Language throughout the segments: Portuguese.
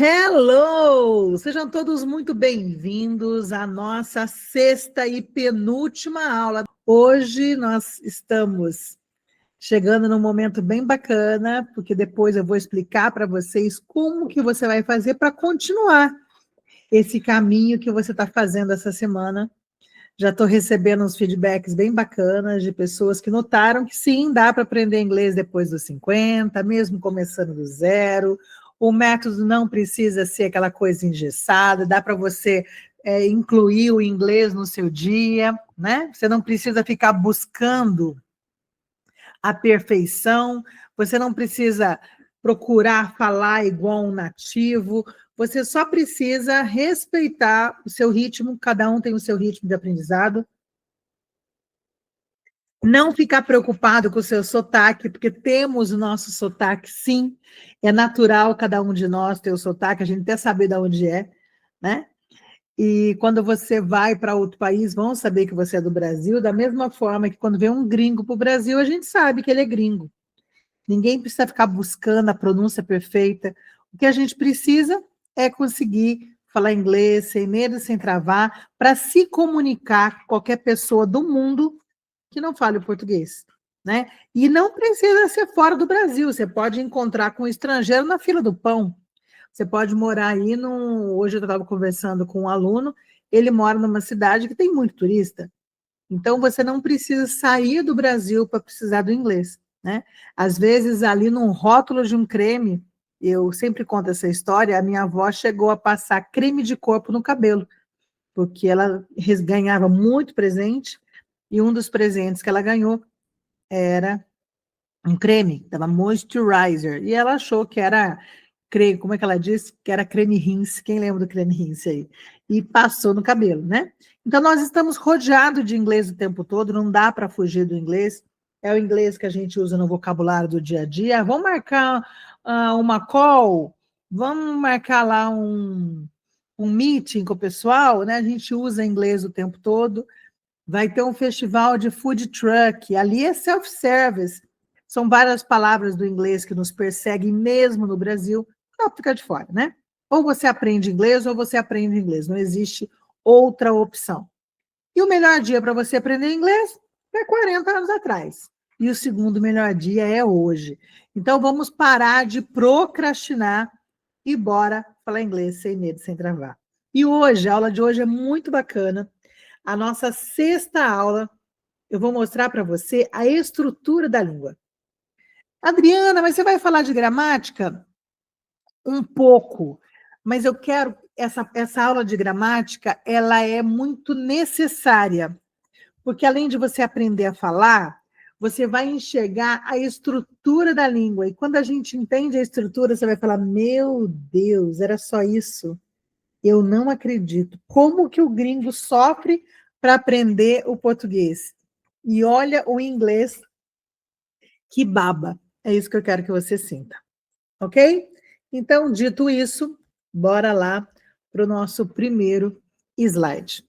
Hello! Sejam todos muito bem-vindos à nossa sexta e penúltima aula. Hoje nós estamos chegando num momento bem bacana, porque depois eu vou explicar para vocês como que você vai fazer para continuar esse caminho que você está fazendo essa semana. Já estou recebendo uns feedbacks bem bacanas de pessoas que notaram que sim, dá para aprender inglês depois dos 50, mesmo começando do zero. O método não precisa ser aquela coisa engessada, dá para você incluir o inglês no seu dia, né? Você não precisa ficar buscando a perfeição, você não precisa procurar falar igual um nativo, você só precisa respeitar o seu ritmo, cada um tem o seu ritmo de aprendizado. Não ficar preocupado com o seu sotaque, porque temos o nosso sotaque, sim. É natural cada um de nós ter o sotaque, a gente até saber de onde é, né? E quando você vai para outro país, vão saber que você é do Brasil, da mesma forma que quando vem um gringo para o Brasil, a gente sabe que ele é gringo. Ninguém precisa ficar buscando a pronúncia perfeita. O que a gente precisa é conseguir falar inglês sem medo, sem travar, para se comunicar com qualquer pessoa do mundo que não fale o português, né? E não precisa ser fora do Brasil, você pode encontrar com um estrangeiro na fila do pão. Você pode morar aí num... Hoje eu estava conversando com um aluno, ele mora numa cidade que tem muito turista. Então você não precisa sair do Brasil para precisar do inglês, né? Às vezes ali num rótulo de um creme, eu sempre conto essa história, a minha avó chegou a passar creme de corpo no cabelo, porque ela ganhava muito presente, e um dos presentes que ela ganhou era um creme, estava moisturizer, e ela achou que era creme, como é que ela disse? Que era creme rinse, quem lembra do creme rinse aí? E passou no cabelo, né? Então nós estamos rodeados de inglês o tempo todo, não dá para fugir do inglês, é o inglês que a gente usa no vocabulário do dia a dia. Vamos marcar uma call, vamos marcar lá um meeting com o pessoal, né? A gente usa inglês o tempo todo. Vai ter um festival de food truck, ali é self-service. São várias palavras do inglês que nos perseguem mesmo no Brasil, não fica de fora, né? Ou você aprende inglês ou você aprende inglês, não existe outra opção. E o melhor dia para você aprender inglês é 40 anos atrás. E o segundo melhor dia é hoje. Então vamos parar de procrastinar e bora falar inglês sem medo, sem travar. E hoje, a aula de hoje é muito bacana. A nossa sexta aula, eu vou mostrar para você a estrutura da língua. Adriana, mas você vai falar de gramática? Um pouco, mas eu quero... Essa aula de gramática, ela é muito necessária, porque além de você aprender a falar, você vai enxergar a estrutura da língua, e quando a gente entende a estrutura, você vai falar, meu Deus, era só isso? Eu não acredito. Como que o gringo sofre para aprender o português? E olha o inglês, que baba. É isso que eu quero que você sinta. Ok? Então, dito isso, bora lá para o nosso primeiro slide.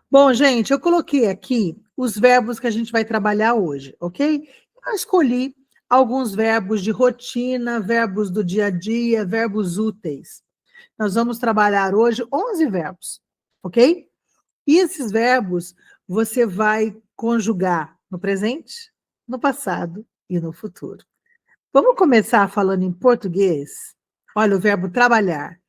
Bom, gente, eu coloquei aqui os verbos que a gente vai trabalhar hoje, ok? Eu escolhi alguns verbos de rotina, verbos do dia a dia, verbos úteis. Nós vamos trabalhar hoje 11 verbos, ok? E esses verbos você vai conjugar no presente, no passado e no futuro. Vamos começar falando em português? Olha o verbo trabalhar.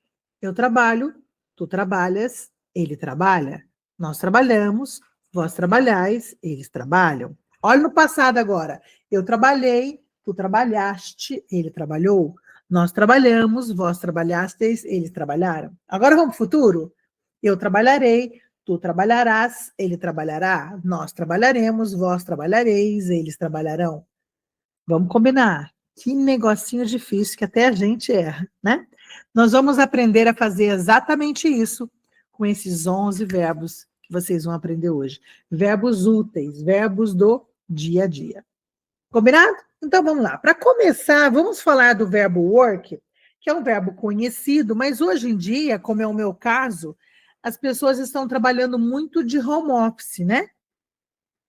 Eu trabalho, tu trabalhas, ele trabalha. Nós trabalhamos, vós trabalhais, eles trabalham. Olha no passado agora. Eu trabalhei, tu trabalhaste, ele trabalhou. Nós trabalhamos, vós trabalhasteis, eles trabalharam. Agora vamos para o futuro? Eu trabalharei, tu trabalharás, ele trabalhará. Nós trabalharemos, vós trabalhareis, eles trabalharão. Vamos combinar. Que negocinho difícil que até a gente erra, né? Nós vamos aprender a fazer exatamente isso com esses 11 verbos que vocês vão aprender hoje. Verbos úteis, verbos do dia a dia. Combinado? Então vamos lá. Para começar, vamos falar do verbo work, que é um verbo conhecido, mas hoje em dia, como é o meu caso, as pessoas estão trabalhando muito de home office, né?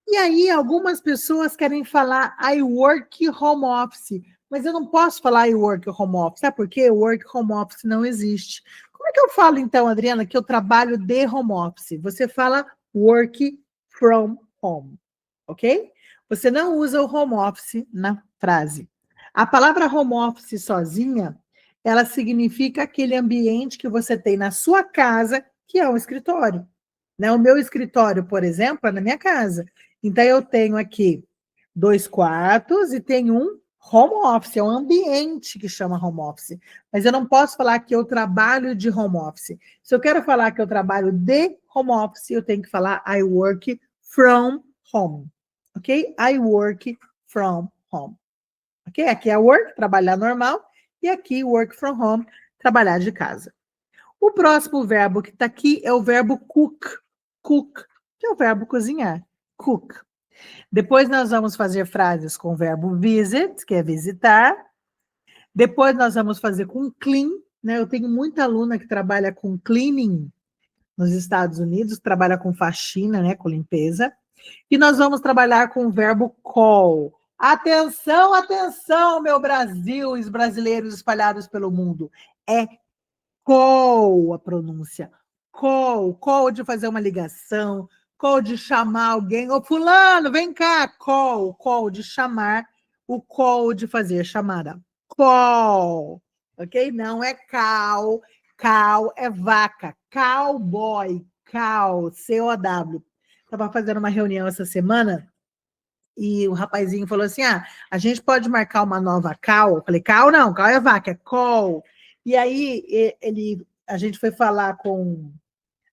E aí, algumas pessoas querem falar I work home office, mas eu não posso falar I work home office. Sabe por quê? Work home office não existe. Como é que eu falo, então, Adriana, que eu trabalho de home office? Você fala work from home, ok? Você não usa o home office na frase. A palavra home office sozinha, ela significa aquele ambiente que você tem na sua casa, que é um escritório. Né? O meu escritório, por exemplo, é na minha casa. Então, eu tenho aqui 2 quartos e tenho um home office, é um ambiente que chama home office. Mas eu não posso falar que eu trabalho de home office. Se eu quero falar que eu trabalho de home office, eu tenho que falar I work from home. Ok? I work from home. Ok? Aqui é work, trabalhar normal, e aqui work from home, trabalhar de casa. O próximo verbo que está aqui é o verbo cook. Cook, que é o verbo cozinhar. Cook. Depois nós vamos fazer frases com o verbo visit, que é visitar. Depois nós vamos fazer com clean, né? Eu tenho muita aluna que trabalha com cleaning nos Estados Unidos, trabalha com faxina, né? Com limpeza. E nós vamos trabalhar com o verbo call. Atenção, atenção, meu Brasil e os brasileiros espalhados pelo mundo. É call a pronúncia. Call de fazer uma ligação, call de chamar alguém, ô fulano, vem cá, call de chamar, o call de fazer chamada. Call, ok? Não é cow é vaca, cowboy, cow, C-O-W. Estava fazendo uma reunião essa semana e o rapazinho falou assim, a gente pode marcar uma nova cow? Eu falei, cow não, cow é vaca, é call. E aí a gente foi falar com,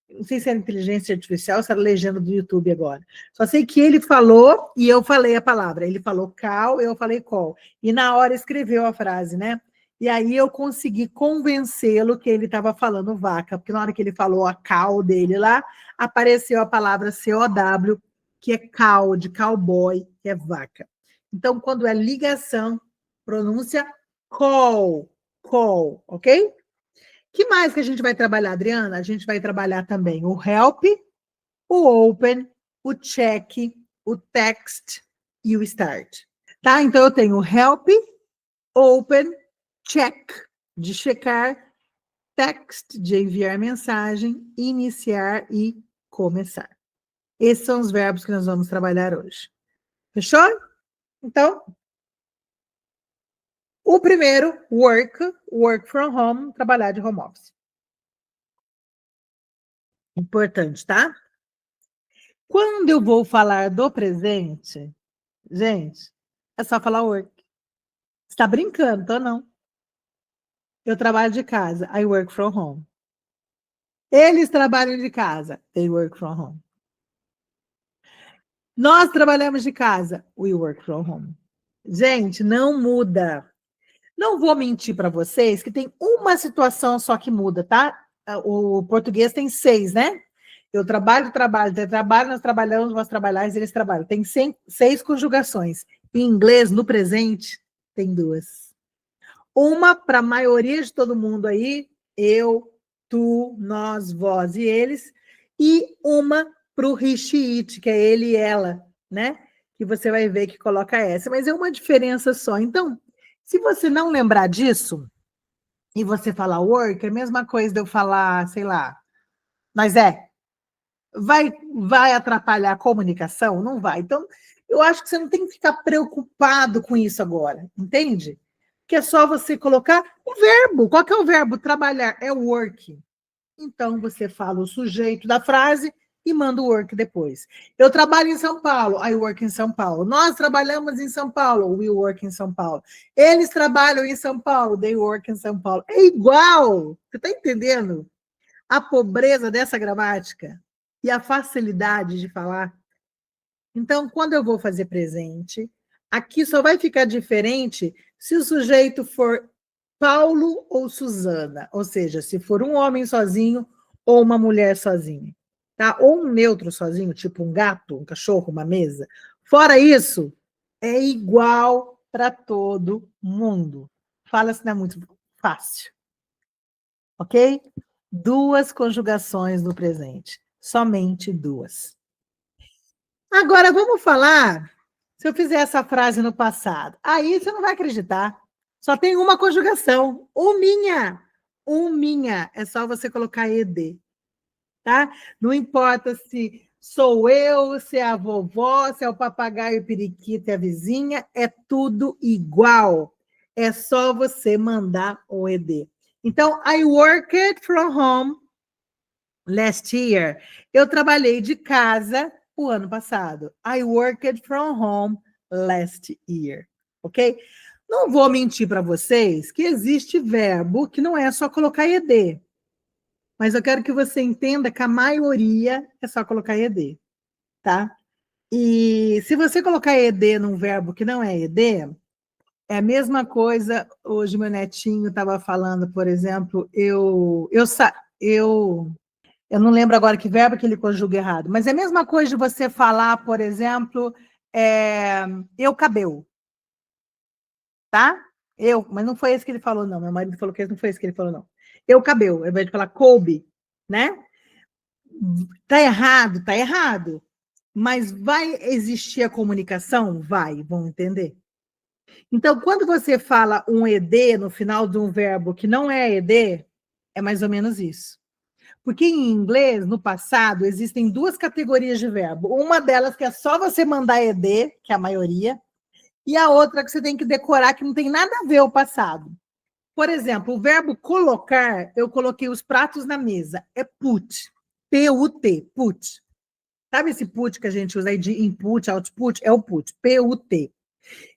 não sei se era inteligência artificial, se era legenda do YouTube agora. Só sei que ele falou e eu falei a palavra. Ele falou cow, eu falei call. E na hora escreveu a frase, né? E aí eu consegui convencê-lo que ele estava falando vaca, porque na hora que ele falou a cow dele lá, apareceu a palavra COW, que é cow, de cowboy, que é vaca. Então, quando é ligação, pronúncia call, ok? Que mais que a gente vai trabalhar, Adriana? A gente vai trabalhar também o help, o open, o check, o text e o start. Tá? Então eu tenho o help, open, check, de checar, text, de enviar mensagem, iniciar e começar. Esses são os verbos que nós vamos trabalhar hoje. Fechou? Então, o primeiro, work from home, trabalhar de home office. Importante, tá? Quando eu vou falar do presente, gente, é só falar work. Você está brincando, tô não. Eu trabalho de casa, I work from home. Eles trabalham de casa, they work from home. Nós trabalhamos de casa, we work from home. Gente, não muda. Não vou mentir para vocês que tem uma situação só que muda, tá? O português tem 6, né? Eu trabalho, nós trabalhamos, vós trabalhais, eles trabalham. Tem 6 conjugações. Em inglês, no presente, tem 2. Uma para a maioria de todo mundo aí, eu, tu, nós, vós e eles, e uma para o he, she, it, que é ele e ela, né? Que você vai ver que coloca essa, mas é uma diferença só. Então, se você não lembrar disso, e você falar work, é a mesma coisa de eu falar, sei lá, mas vai atrapalhar a comunicação? Não vai. Então, eu acho que você não tem que ficar preocupado com isso agora, entende? Que é só você colocar o verbo. Qual que é o verbo? Trabalhar. É work. Então, você fala o sujeito da frase e manda o work depois. Eu trabalho em São Paulo, I work em São Paulo. Nós trabalhamos em São Paulo, we work em São Paulo. Eles trabalham em São Paulo, they work em São Paulo. É igual. Você está entendendo a pobreza dessa gramática e a facilidade de falar? Então, quando eu vou fazer presente, aqui só vai ficar diferente se o sujeito for Paulo ou Suzana, ou seja, se for um homem sozinho ou uma mulher sozinha, tá? Ou um neutro sozinho, tipo um gato, um cachorro, uma mesa. Fora isso, é igual para todo mundo. Fala se não é muito fácil, ok? 2 conjugações no presente, somente 2. Agora, vamos falar, se eu fizer essa frase no passado. Aí você não vai acreditar. Só tem uma conjugação. O minha. O minha. É só você colocar ed. Tá? Não importa se sou eu, se é a vovó, se é o papagaio, o periquito e a vizinha, é tudo igual. É só você mandar o ed. Então, I worked from home last year. Eu trabalhei de casa o ano passado. I worked from home last year. Ok? Não vou mentir para vocês que existe verbo que não é só colocar ed. Mas eu quero que você entenda que a maioria é só colocar ed, tá? E se você colocar ed num verbo que não é ed, é a mesma coisa. Hoje meu netinho estava falando, por exemplo, eu não lembro agora que verbo que ele conjuga errado, mas é a mesma coisa de você falar, por exemplo, eu cabelo, tá? Mas não foi esse que ele falou, não. Meu marido falou que não foi esse que ele falou, não. Eu cabelo, ao invés de falar coube, né? Tá errado, tá errado. Mas vai existir a comunicação? Vai, vão entender. Então, quando você fala um ed no final de um verbo que não é ed, é mais ou menos isso. Porque em inglês, no passado, existem duas categorias de verbo. Uma delas que é só você mandar ed, que é a maioria, e a outra que você tem que decorar, que não tem nada a ver o passado. Por exemplo, o verbo colocar, eu coloquei os pratos na mesa. É put. P-U-T, put. Sabe esse put que a gente usa aí de input, output? É o put, P-U-T.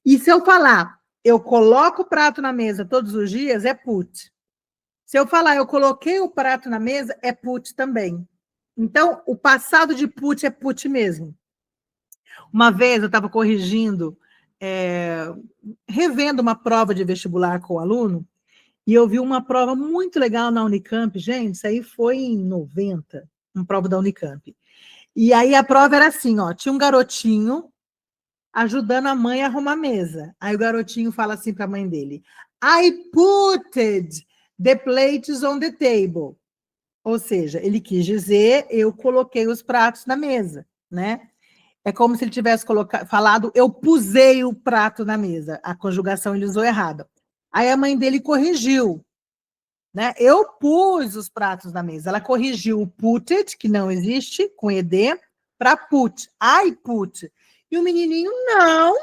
E se eu falar, eu coloco o prato na mesa todos os dias, é put. Se eu falar, eu coloquei o prato na mesa, é put também. Então, o passado de put é put mesmo. Uma vez eu estava corrigindo, revendo uma prova de vestibular com o aluno, e eu vi uma prova muito legal na Unicamp, gente, isso aí foi em 90, uma prova da Unicamp. E aí a prova era assim, ó, tinha um garotinho ajudando a mãe a arrumar a mesa. Aí o garotinho fala assim para a mãe dele: I put the plates on the table. Ou seja, ele quis dizer, eu coloquei os pratos na mesa, né? É como se ele tivesse falado, eu pusei o prato na mesa. A conjugação ele usou errada. Aí a mãe dele corrigiu, né? Eu pus os pratos na mesa. Ela corrigiu o put it, que não existe, com ed, para put. I put. E o menininho, não,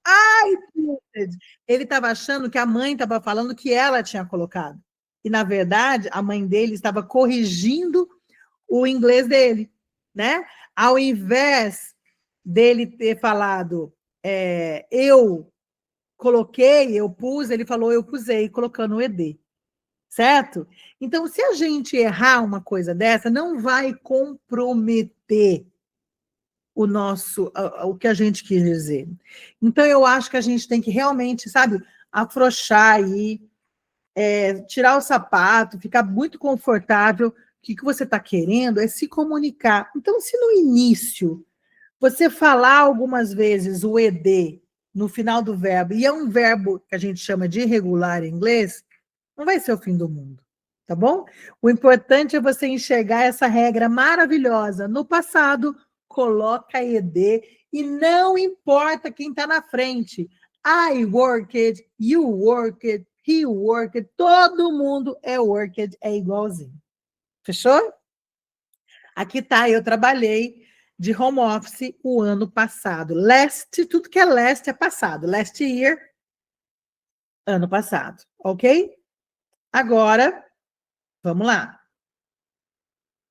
I put it. Ele estava achando que a mãe estava falando que ela tinha colocado. E, na verdade, a mãe dele estava corrigindo o inglês dele, né? Ao invés dele ter falado eu coloquei, eu pus, ele falou eu pusei, colocando o ed. Certo? Então, se a gente errar uma coisa dessa, não vai comprometer o que a gente quis dizer. Então, eu acho que a gente tem que realmente, sabe, afrouxar aí, tirar o sapato, ficar muito confortável. O que você está querendo é se comunicar. Então, se no início você falar algumas vezes o ed no final do verbo, e é um verbo que a gente chama de irregular em inglês, não vai ser o fim do mundo, tá bom? O importante é você enxergar essa regra maravilhosa. No passado, coloca ed e não importa quem está na frente. I worked, you worked, he worked, todo mundo é worked, é igualzinho. Fechou? Aqui tá, eu trabalhei de home office o ano passado. Last, tudo que é last é passado. Last year, ano passado, ok? Agora, vamos lá.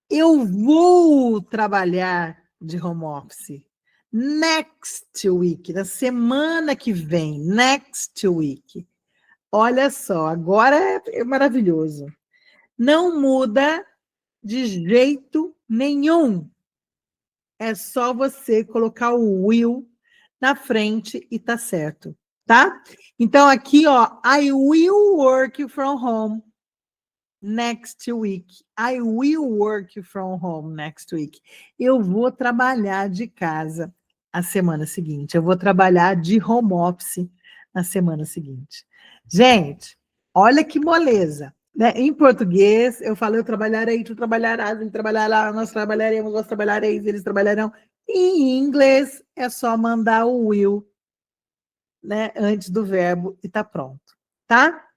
Eu vou trabalhar de home office next week, na semana que vem, next week. Olha só, agora é maravilhoso. Não muda de jeito nenhum. É só você colocar o will na frente e tá certo, tá? Então aqui, ó, I will work from home next week. I will work from home next week. Eu vou trabalhar de casa a semana seguinte. Eu vou trabalhar de home office na semana seguinte. Gente, olha que moleza. Né? Em português, eu falo, eu trabalharei, tu trabalharás, ele trabalhará, nós trabalharemos, vós trabalhareis, eles trabalharão. E em inglês, é só mandar o will, né, antes do verbo e tá pronto. tá?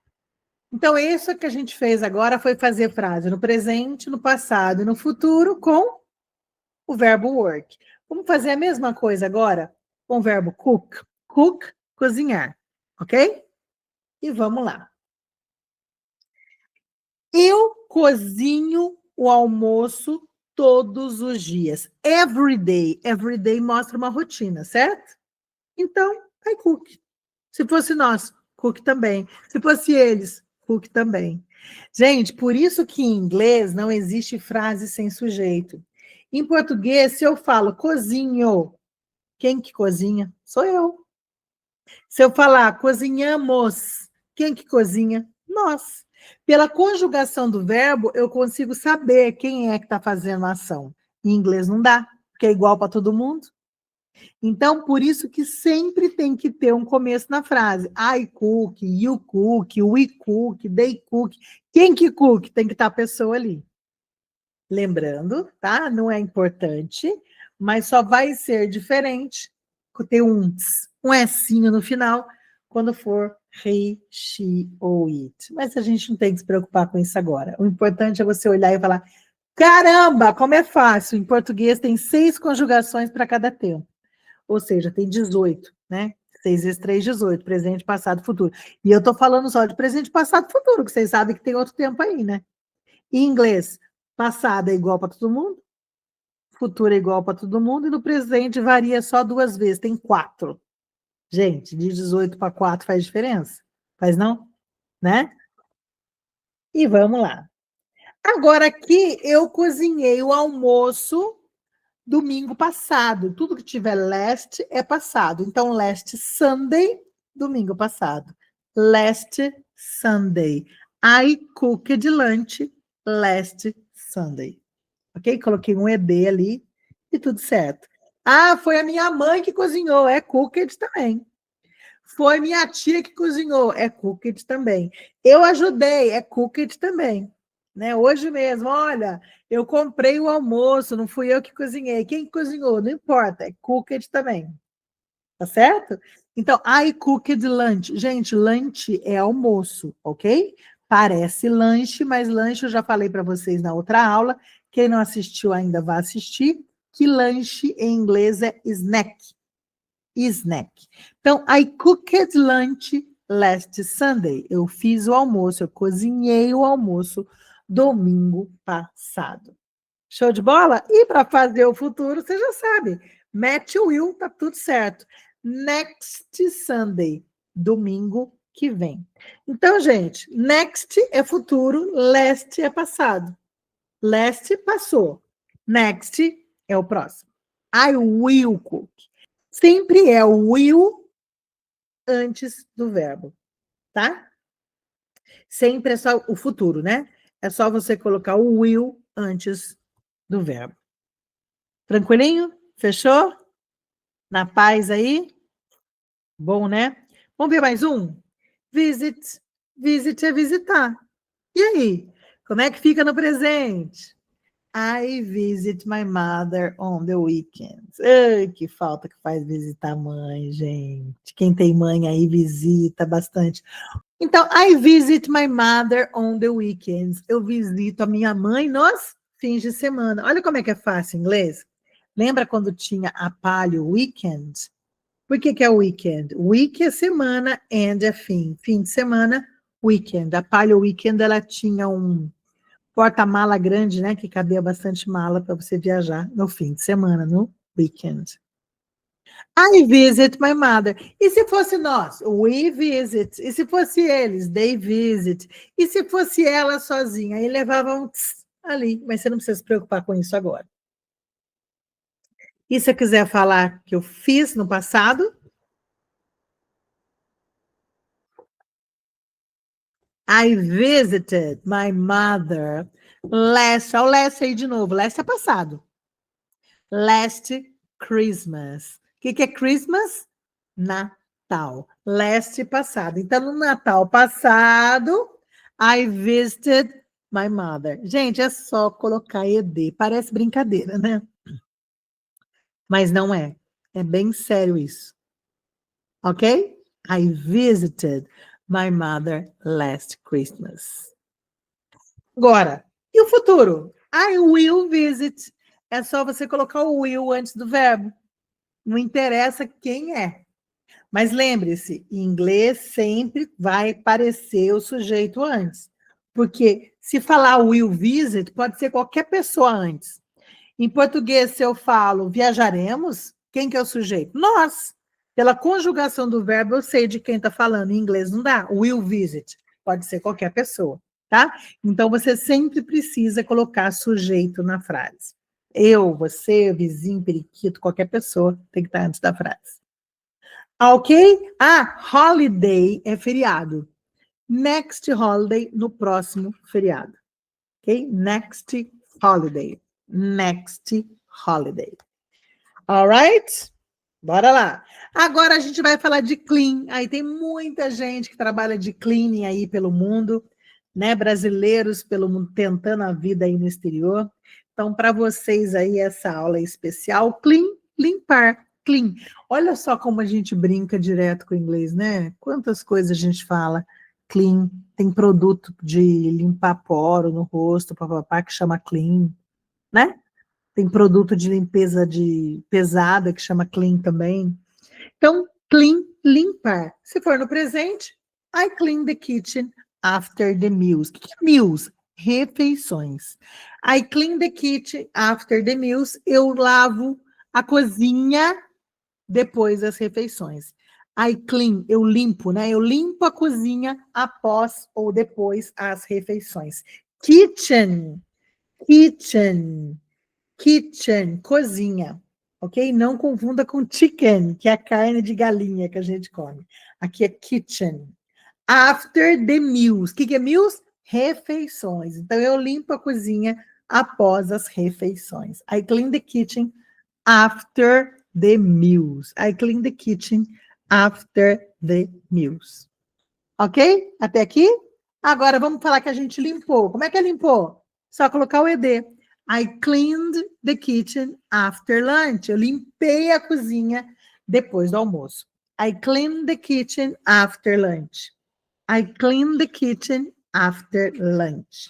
Então, isso que a gente fez agora foi fazer frase no presente, no passado e no futuro com o verbo work. Vamos fazer a mesma coisa agora com o verbo cook. Cook, cozinhar, ok? E vamos lá. Eu cozinho o almoço todos os dias. Every day. Every day mostra uma rotina, certo? Então, I cook. Se fosse nós, cook também. Se fosse eles, cook também. Gente, por isso que em inglês não existe frase sem sujeito. Em português, se eu falo cozinho, quem que cozinha? Sou eu. Se eu falar cozinhamos, quem que cozinha? Nós. Pela conjugação do verbo, eu consigo saber quem é que está fazendo a ação. Em inglês não dá, porque é igual para todo mundo. Então, por isso que sempre tem que ter um começo na frase. I cook, you cook, we cook, they cook. Quem que cook? Tem que estar a pessoa ali. Lembrando, tá? Não é importante, mas só vai ser diferente ter um Sinho no final quando for he, she ou it. Mas a gente não tem que se preocupar com isso agora. O importante é você olhar e falar: caramba, como é fácil! Em português tem 6 conjugações para cada tempo. Ou seja, tem 18, né? 6 vezes 3, 18, presente, passado, futuro. E eu estou falando só de presente, passado, futuro, que vocês sabem que tem outro tempo aí, né? Em inglês, passado é igual para todo mundo, futuro é igual para todo mundo, e no presente varia só 2 vezes, tem 4. Gente, de 18 para 4 faz diferença? Faz não? Né? E vamos lá. Agora aqui eu cozinhei o almoço domingo passado. Tudo que tiver last é passado. Então, last Sunday, domingo passado. Last Sunday. I cooked lunch last Sunday. Ok? Coloquei um ED ali e tudo certo. Ah, foi a minha mãe que cozinhou. É cooked também. Foi minha tia que cozinhou. É cooked também. Eu ajudei. É cooked também. Né? Hoje mesmo, olha, eu comprei o almoço, não fui eu que cozinhei. Quem cozinhou? Não importa, é cooked também. Tá certo? Então, I cooked lunch. Gente, lunch é almoço, ok? Parece lanche, mas lanche eu já falei para vocês na outra aula. Quem não assistiu ainda vai assistir. Que lanche em inglês é snack. Snack. Então, I cooked lunch last Sunday. Eu fiz o almoço, eu cozinhei o almoço domingo passado. Show de bola? E para fazer o futuro, você já sabe. Mete o will, tá tudo certo. Next Sunday, domingo que vem. Então, gente, next é futuro, last é passado. Last passou. Next é o próximo. I will cook. Sempre é o will antes do verbo, tá? Sempre é só o futuro, né? É só você colocar o will antes do verbo. Tranquilinho? Fechou? Na paz aí? Bom, né? Vamos ver mais um? Visit. Visit é visitar. E aí? Como é que fica no presente? I visit my mother on the weekends. Ai, que falta que faz visitar a mãe, gente. Quem tem mãe aí visita bastante. Então, I visit my mother on the weekends. Eu visito a minha mãe nos fins de semana. Olha como é que é fácil em inglês. Lembra quando tinha a palio weekend? Por que é weekend? Week é semana, and é fim. Fim de semana, weekend. A palio weekend, ela tinha um porta-mala grande, né? Que cabia bastante mala para você viajar no fim de semana, no weekend. I visit my mother. E se fosse nós? We visit. E se fosse eles? They visit. E se fosse ela sozinha? Aí levavam tss, ali. Mas você não precisa se preocupar com isso agora. E se eu quiser falar que eu fiz no passado? I visited my mother last. Olha o last aí de novo. Last é passado. Last Christmas. O que é Christmas? Natal. Last passado. Então, no Natal passado, I visited my mother. Gente, é só colocar ED. Parece brincadeira, né? Mas não é. É bem sério isso. Ok? I visited my mother last Christmas. Agora, e o futuro? I will visit. É só você colocar o will antes do verbo. Não interessa quem é. Mas lembre-se, em inglês sempre vai aparecer o sujeito antes. Porque se falar will visit, pode ser qualquer pessoa antes. Em português, se eu falo viajaremos, quem que é o sujeito? Nós. Pela conjugação do verbo, eu sei de quem está falando. Em inglês não dá. Will visit. Pode ser qualquer pessoa, tá? Então, você sempre precisa colocar sujeito na frase. Eu, você, vizinho, periquito, qualquer pessoa tem que estar antes da frase. Ok? Holiday é feriado. Next holiday, no próximo feriado. Ok? Next holiday. Next holiday. Alright? Bora lá. Agora a gente vai falar de clean. Aí tem muita gente que trabalha de cleaning aí pelo mundo, né? Brasileiros pelo mundo tentando a vida aí no exterior. Então, para vocês aí, essa aula é especial. Clean, limpar, clean. Olha só como a gente brinca direto com o inglês, né? Quantas coisas a gente fala. Clean, tem produto de limpar poro no rosto, papapá, que chama clean, né? Tem produto de limpeza pesada que chama clean também. Então, clean, limpar. Se for no presente, I clean the kitchen after the meals. O que é meals? Refeições. I clean the kitchen after the meals. Eu lavo a cozinha depois das refeições. I clean, eu limpo, né? Eu limpo a cozinha após ou depois as refeições. Kitchen, kitchen. Kitchen, cozinha, ok? Não confunda com chicken, que é a carne de galinha que a gente come. Aqui é kitchen. After the meals. O que é meals? Refeições. Então, eu limpo a cozinha após as refeições. I clean the kitchen after the meals. I clean the kitchen after the meals. Ok? Até aqui? Agora, vamos falar que a gente limpou. Como é que é limpou? Só colocar o ED. I cleaned the kitchen after lunch. Eu limpei a cozinha depois do almoço. I cleaned the kitchen after lunch. I cleaned the kitchen after lunch.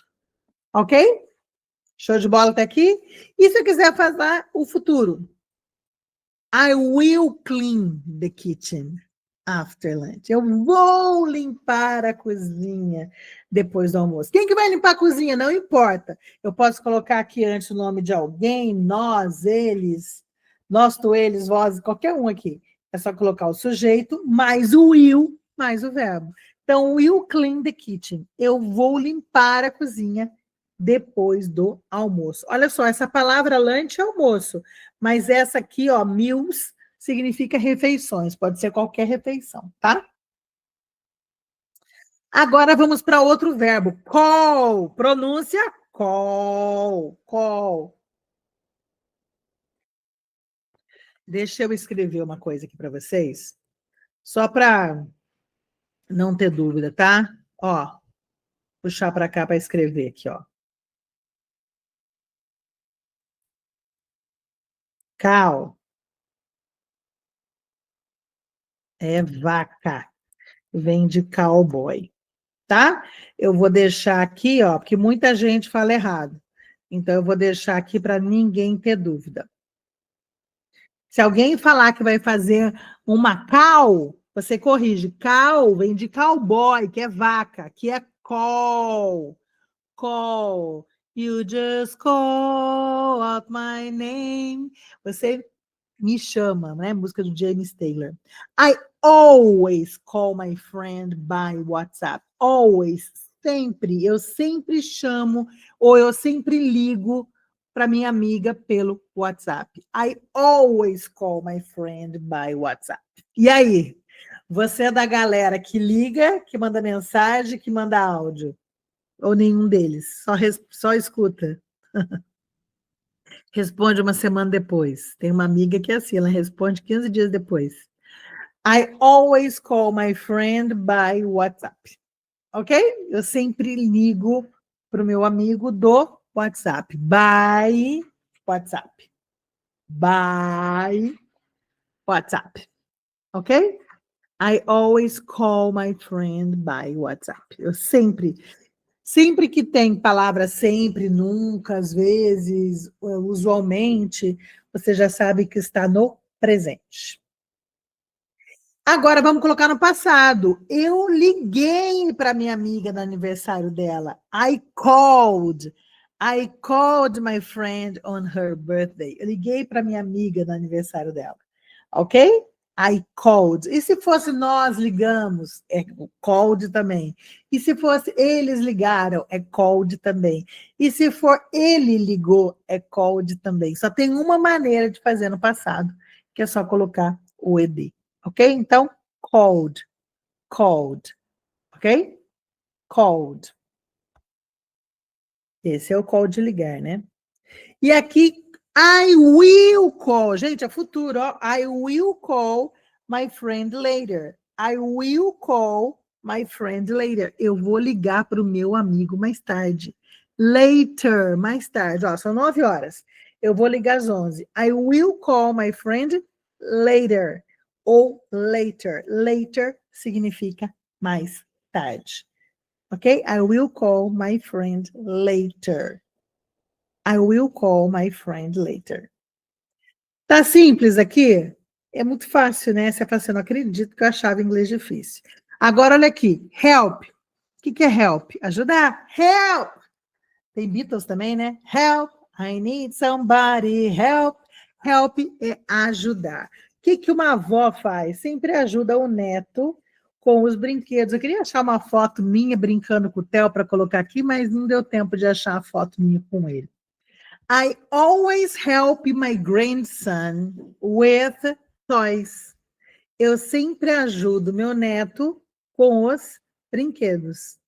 Ok? Show de bola até aqui? E se eu quiser fazer o futuro? I will clean the kitchen after lunch. Eu vou limpar a cozinha depois do almoço. Quem que vai limpar a cozinha? Não importa. Eu posso colocar aqui antes o nome de alguém, nós, eles, nós, tu, eles, vós, qualquer um aqui. É só colocar o sujeito, mais o will, mais o verbo. Então, will clean the kitchen. Eu vou limpar a cozinha depois do almoço. Olha só, essa palavra lunch é almoço, mas essa aqui, ó, meals, significa refeições, pode ser qualquer refeição, tá? Agora vamos para outro verbo, call, pronúncia call, call. Deixa eu escrever uma coisa aqui para vocês, só para não ter dúvida, tá? Ó, puxar para cá para escrever aqui, ó. Cow é vaca, vem de cowboy. Tá? Eu vou deixar aqui, ó, porque muita gente fala errado. Então, eu vou deixar aqui para ninguém ter dúvida. Se alguém falar que vai fazer uma cow, você corrige. Cow vem de cowboy, que é vaca, que é call. Call. You just call out my name. Você me chama, né? Música do James Taylor. I always call my friend by WhatsApp. Always, sempre. Eu sempre chamo ou eu sempre ligo para minha amiga pelo WhatsApp. I always call my friend by WhatsApp. E aí? Você é da galera que liga, que manda mensagem, que manda áudio? Ou nenhum deles? Só escuta? Responde uma semana depois. Tem uma amiga que é assim, ela responde 15 dias depois. I always call my friend by WhatsApp. Ok? Eu sempre ligo para o meu amigo do WhatsApp. By WhatsApp. By WhatsApp. Ok? I always call my friend by WhatsApp. Eu sempre que tem palavra sempre, nunca, às vezes, usualmente, você já sabe que está no presente. Agora vamos colocar no passado. Eu liguei para minha amiga no aniversário dela. I called. I called my friend on her birthday. Eu liguei para minha amiga no aniversário dela. Ok? I called. E se fosse nós ligamos, é called também. E se fosse eles ligaram, é called também. E se for ele ligou, é called também. Só tem uma maneira de fazer no passado, que é só colocar o ed. Ok? Então, called, called. Ok? Called. Esse é o call de ligar, né? E aqui, I will call. Gente, é futuro, ó. I will call my friend later. I will call my friend later. Eu vou ligar para o meu amigo mais tarde. Later, mais tarde. Ó, são 9 horas. Eu vou ligar às 11. I will call my friend later. Ou later. Later significa mais tarde. Ok? I will call my friend later. I will call my friend later. Tá simples aqui? É muito fácil, né? Você fala assim, não acredito que eu achava inglês difícil. Agora, olha aqui. Help. O que é help? Ajudar. Help. Tem Beatles também, né? Help. I need somebody. Help. Help é ajudar. O que uma avó faz? Sempre ajuda o neto com os brinquedos. Eu queria achar uma foto minha brincando com o Theo para colocar aqui, mas não deu tempo de achar a foto minha com ele. I always help my grandson with toys. Eu sempre ajudo meu neto com os brinquedos.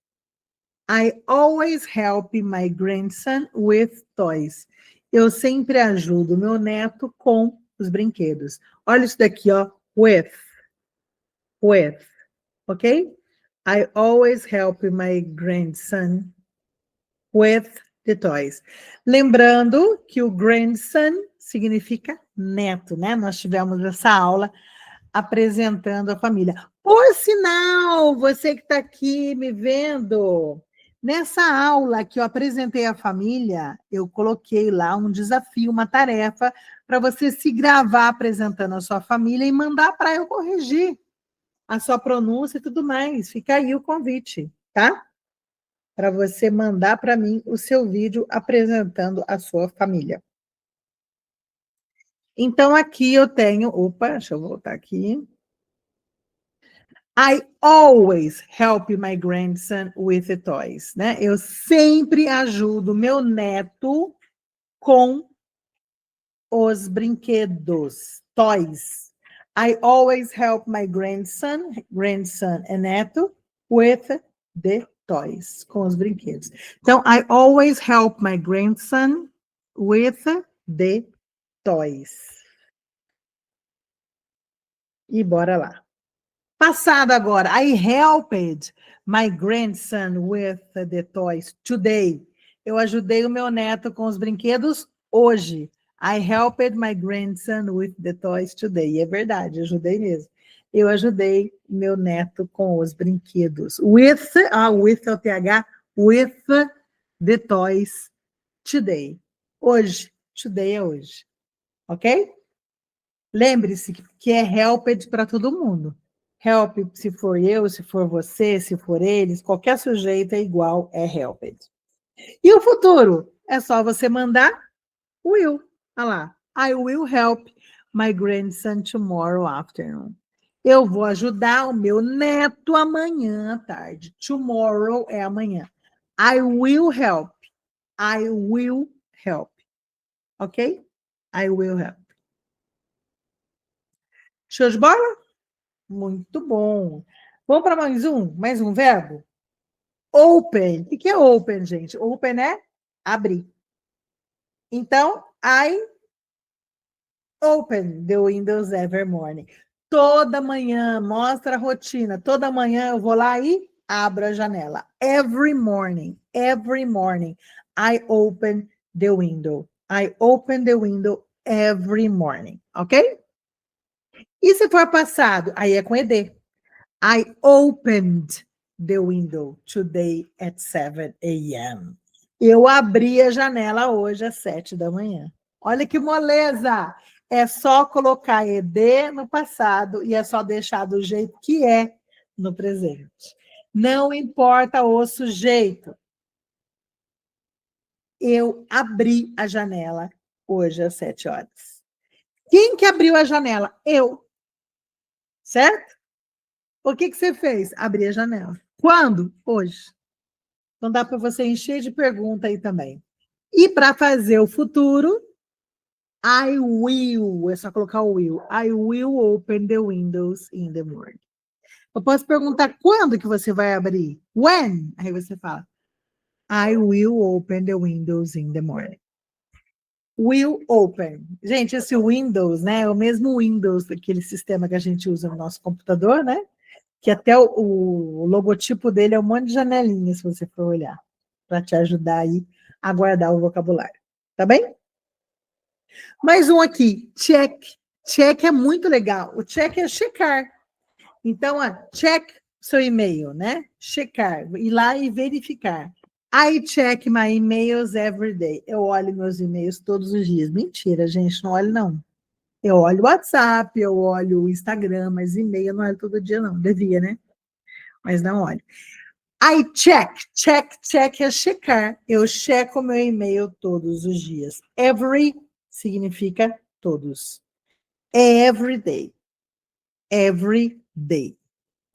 I always help my grandson with toys. Eu sempre ajudo meu neto com os brinquedos. Olha isso daqui, ó. With. With. Ok? I always help my grandson with the toys. Lembrando que o grandson significa neto, né? Nós tivemos essa aula apresentando a família. Por sinal, você que está aqui me vendo, nessa aula que eu apresentei a família, eu coloquei lá um desafio, uma tarefa, para você se gravar apresentando a sua família e mandar para eu corrigir a sua pronúncia e tudo mais. Fica aí o convite, tá? Para você mandar para mim o seu vídeo apresentando a sua família. Então, aqui eu tenho... Opa, deixa eu voltar aqui. I always help my grandson with the toys, né? Eu sempre ajudo meu neto com os brinquedos, toys. I always help my grandson é neto, with the toys, com os brinquedos. Então, I always help my grandson with the toys. E bora lá. Passado agora. I helped my grandson with the toys today. Eu ajudei o meu neto com os brinquedos hoje. I helped my grandson with the toys today. E é verdade, ajudei mesmo. Eu ajudei meu neto com os brinquedos. With é o TH, with the toys today. Hoje. Today é hoje. Ok? Lembre-se que é helped para todo mundo. Help, se for eu, se for você, se for eles, qualquer sujeito é igual, é helped. E o futuro? É só você mandar will. Olha lá. I will help my grandson tomorrow afternoon. Eu vou ajudar o meu neto amanhã à tarde. Tomorrow é amanhã. I will help. I will help. Ok? I will help. Show de bola? Muito bom. Vamos para mais um verbo? Open. O que é open, gente? Open é abrir. Então, I open the windows every morning. Toda manhã, mostra a rotina. Toda manhã eu vou lá e abro a janela. Every morning, I open the window. I open the window every morning, ok? E se for passado? Aí é com ED. I opened the window today at 7 a.m. Eu abri a janela hoje às 7 da manhã. Olha que moleza! É só colocar ED no passado e é só deixar do jeito que é no presente. Não importa o sujeito. Eu abri a janela hoje às 7 horas. Quem que abriu a janela? Eu. Certo? O que você fez? Abri a janela. Quando? Hoje. Então dá para você encher de pergunta aí também. E para fazer o futuro, I will, é só colocar o will. I will open the windows in the morning. Eu posso perguntar quando que você vai abrir? When? Aí você fala, I will open the windows in the morning. Will open. Gente, esse Windows, né, é o mesmo Windows, aquele sistema que a gente usa no nosso computador, né? Que até o logotipo dele é um monte de janelinhas, se você for olhar, para te ajudar aí a guardar o vocabulário. Tá bem? Mais um aqui, check. Check é muito legal. O check é checar. Então, check seu e-mail, né? Checar, ir lá e verificar. I check my emails every day. Eu olho meus e-mails todos os dias. Mentira, gente, não olho não. Eu olho o WhatsApp, eu olho o Instagram, mas e-mail eu não olho todo dia não. Devia, né? Mas não olho. I check, check é checar. Eu checo meu e-mail todos os dias. Every significa todos. Every day. Every day.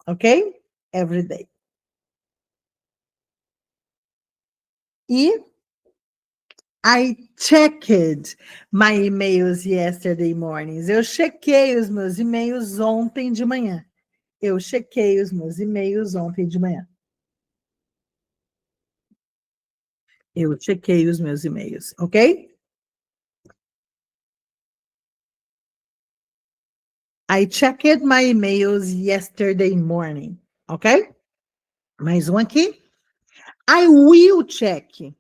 Ok? Every day. E I checked my emails yesterday mornings. Eu chequei os meus e-mails ontem de manhã. Eu chequei os meus e-mails ontem de manhã. Eu chequei os meus e-mails, ok? I checked my emails yesterday morning, ok? Mais um aqui. I will check.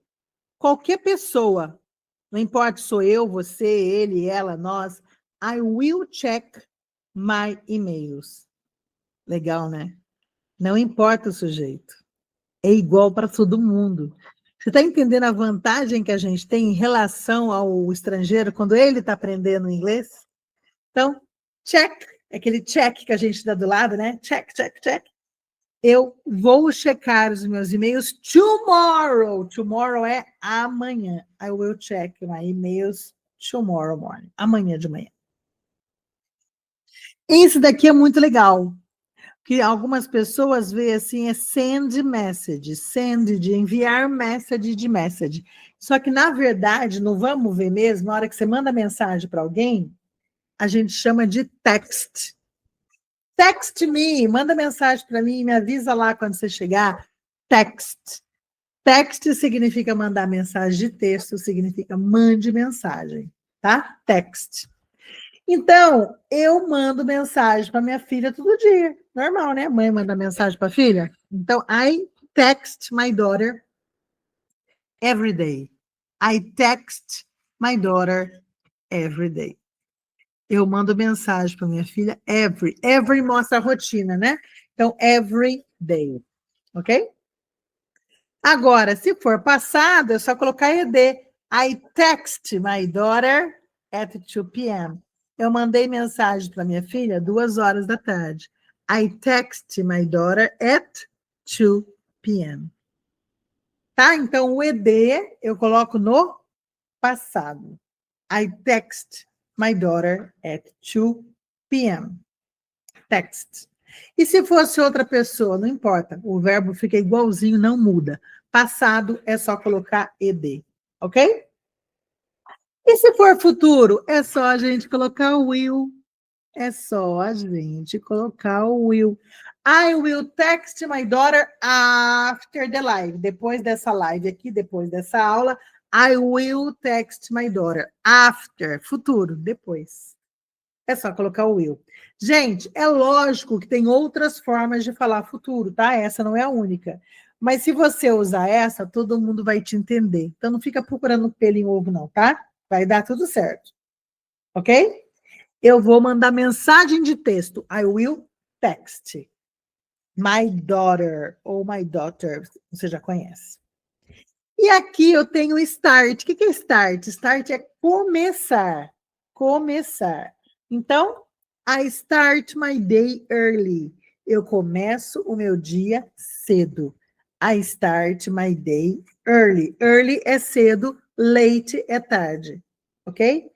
Qualquer pessoa, não importa se sou eu, você, ele, ela, nós, I will check my emails. Legal, né? Não importa o sujeito. É igual para todo mundo. Você está entendendo a vantagem que a gente tem em relação ao estrangeiro quando ele está aprendendo inglês? Então, check, aquele check que a gente dá do lado, né? Check, check, check. Eu vou checar os meus e-mails tomorrow. Tomorrow é amanhã. I will check my emails tomorrow morning. Amanhã de manhã. Isso daqui é muito legal. Que algumas pessoas veem assim, é send message. Send de enviar, message de message. Só que, na verdade, no vamos ver mesmo, na hora que você manda mensagem para alguém, a gente chama de text. Text me, manda mensagem para mim, me avisa lá quando você chegar. Text. Text significa mandar mensagem de texto, significa mande mensagem, tá? Text. Então, eu mando mensagem para minha filha todo dia. Normal, né? Mãe manda mensagem para a filha. Então, I text my daughter every day. I text my daughter every day. Eu mando mensagem para minha filha every. Every mostra a rotina, né? Então, every day. Ok? Agora, se for passado, é só colocar ED. I text my daughter at 2 p.m. Eu mandei mensagem para minha filha 2 horas da tarde. I text my daughter at 2 p.m. Tá? Então, o ED eu coloco no passado. I text my daughter at 2 p.m. Text. E se fosse outra pessoa, não importa, o verbo fica igualzinho, não muda. Passado é só colocar ed, ok? E se for futuro, é só a gente colocar o will. É só a gente colocar o will. I will text my daughter after the live. Depois dessa live aqui, depois dessa aula, I will text my daughter after, futuro, depois. É só colocar o will. Gente, é lógico que tem outras formas de falar futuro, tá? Essa não é a única. Mas se você usar essa, todo mundo vai te entender. Então não fica procurando pelo em ovo, não, tá? Vai dar tudo certo. Ok? Eu vou mandar mensagem de texto. I will text. My daughter ou my daughter, você já conhece. E aqui eu tenho start. O que é start? Start é começar. Começar. Então, I start my day early. Eu começo o meu dia cedo. I start my day early. Early é cedo, late é tarde. Ok?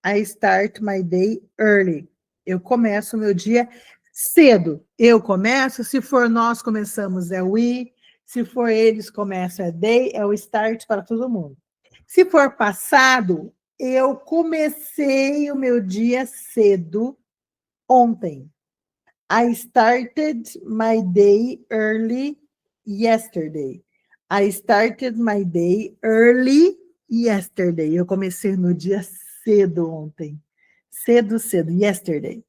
I start my day early. Eu começo o meu dia cedo. Eu começo, se for nós começamos, é we. Se for eles, começa é they, é o start para todo mundo. Se for passado, eu comecei o meu dia cedo ontem. I started my day early yesterday. I started my day early yesterday. Eu comecei no dia cedo ontem. Cedo, cedo. Yesterday.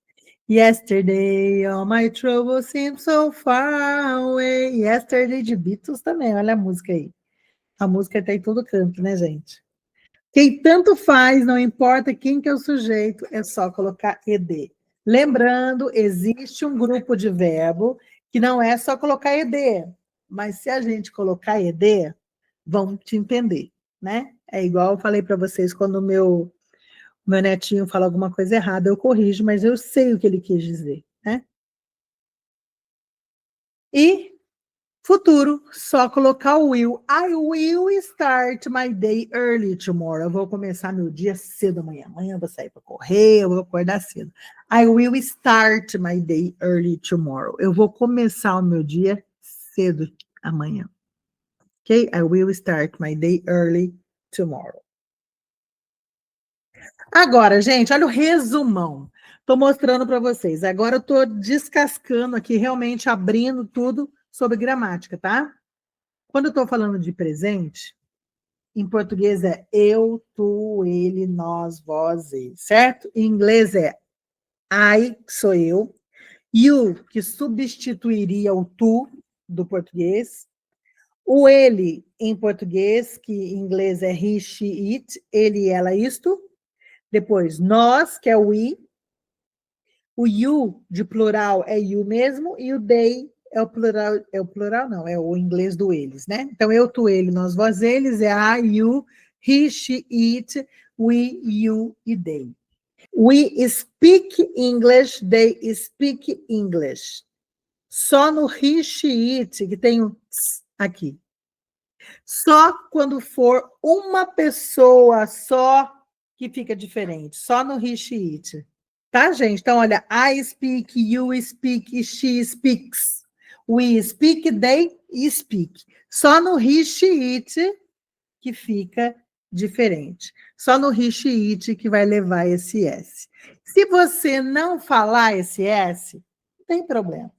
Yesterday, all my troubles seem so far away. Yesterday de Beatles também, olha a música aí. A música tá em todo canto, né, gente? Quem tanto faz, não importa quem que é o sujeito, é só colocar ed. Lembrando, existe um grupo de verbo que não é só colocar ed, mas se a gente colocar ed, vão te entender, né? É igual eu falei para vocês quando o meu netinho fala alguma coisa errada, eu corrijo, mas eu sei o que ele quis dizer, né? E futuro, só colocar o will. I will start my day early tomorrow. Eu vou começar meu dia cedo amanhã. Amanhã eu vou sair para correr, eu vou acordar cedo. I will start my day early tomorrow. Eu vou começar o meu dia cedo amanhã. Ok? I will start my day early tomorrow. Agora, gente, olha o resumão. Estou mostrando para vocês. Agora eu estou descascando aqui, realmente abrindo tudo sobre gramática, tá? Quando eu estou falando de presente, em português é eu, tu, ele, nós, vós, ele, certo? Em inglês é I, que sou eu, you, que substituiria o tu do português, o ele, em português, que em inglês é he, she, it, ele, ela, isto, depois nós, que é o we, o you de plural é you mesmo, e o they é o plural não, é o inglês do eles, né? Então, eu, tu, ele, nós, vós, eles, é I, you, he, she, it, we, you e they. We speak English, they speak English. Só no he, she, it, que tem um tss aqui. Só quando for uma pessoa só que fica diferente. Só no he, she, it. Tá, gente? Então, olha, I speak, you speak, she speaks. We speak, they speak. Só no he, she, it que fica diferente. Só no he, she, it que vai levar esse S. Se você não falar esse S, não tem problema.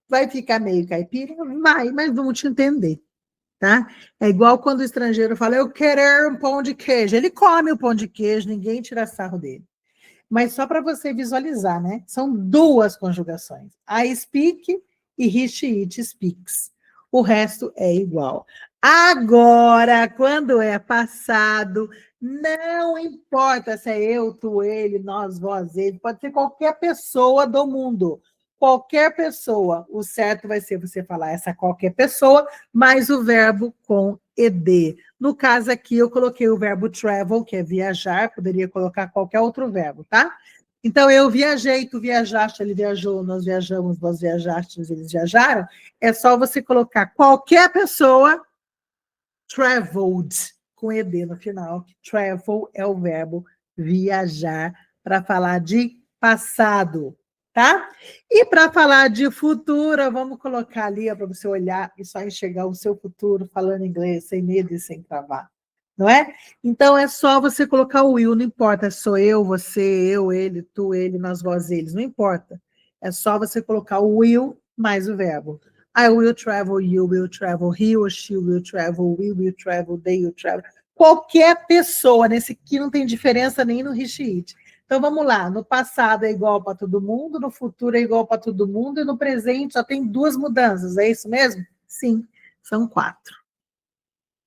Vai ficar meio caipira? Vai, mas vamos te entender, tá? É igual quando o estrangeiro fala, eu quero um pão de queijo. Ele come o pão de queijo, ninguém tira sarro dele. Mas só para você visualizar, né? São duas conjugações. I speak e he, she, it speaks. O resto é igual. Agora, quando é passado, não importa se é eu, tu, ele, nós, vós, ele, pode ser qualquer pessoa do mundo. Qualquer pessoa. O certo vai ser você falar essa qualquer pessoa, mais o verbo com ed. No caso aqui, eu coloquei o verbo travel, que é viajar, poderia colocar qualquer outro verbo, tá? Então, eu viajei, tu viajaste, ele viajou, nós viajamos, vós viajastes, eles viajaram. É só você colocar qualquer pessoa, traveled, com ed no final. Travel é o verbo viajar, para falar de passado, tá? E para falar de futuro, vamos colocar ali para você olhar e só enxergar o seu futuro falando inglês, sem medo e sem travar, não é? Então é só você colocar o will, não importa, sou eu, você, eu, ele, tu, ele, nós, vós, eles, não importa. É só você colocar o will mais o verbo. I will travel, you will travel, he or she will travel, we will travel, they will travel. Qualquer pessoa, nesse aqui não tem diferença nem no he, she, it. Então vamos lá, no passado é igual para todo mundo, no futuro é igual para todo mundo, e no presente só tem duas mudanças, é isso mesmo? Sim, são 4.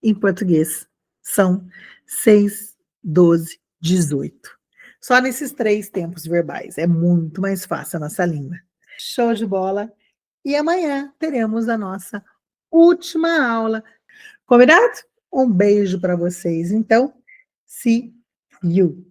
Em português, são 6, 12, 18. Só nesses 3 tempos verbais, é muito mais fácil a nossa língua. Show de bola! e amanhã teremos a nossa última aula. Combinado? Um beijo para vocês. Então, see you.